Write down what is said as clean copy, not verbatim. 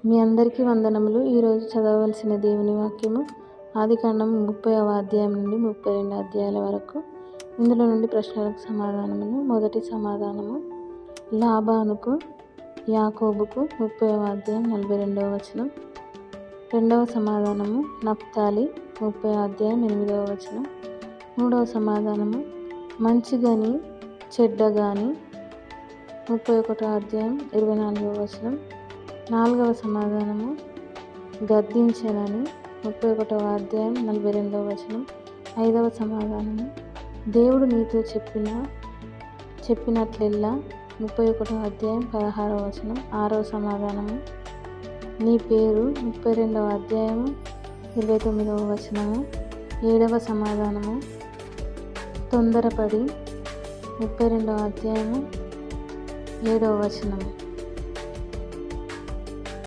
మీ అందరికీ వందనములు. ఈరోజు చదవవలసిన దేవుని వాక్యము ఆదికాండం 30వ అధ్యాయం నుండి 32 అధ్యాయాల వరకు. ఇందులో నుండి ప్రశ్నలకు సమాధానములు. మొదటి సమాధానము లాబానుకు యాకోబుకు 30వ అధ్యాయం 42వ వచనం. రెండవ సమాధానము నఫ్తాలి 30వ అధ్యాయం 8వ వచనం. మూడవ సమాధానము మంచి గాని చెడ్డ గాని 31వ అధ్యాయం 24వ వచనం. నాలుగవ సమాధానము గద్దించనని 31వ అధ్యాయం 42వ వచనం. ఐదవ సమాధానము దేవుడు నీతో చెప్పినట్లెల్లా 31వ అధ్యాయం 16వ వచనం. ఆరవ సమాధానము నీ పేరు 32వ అధ్యాయము 29వ వచనము. ఏడవ సమాధానము తొందరపడి 32వ అధ్యాయము 7వ వచనము.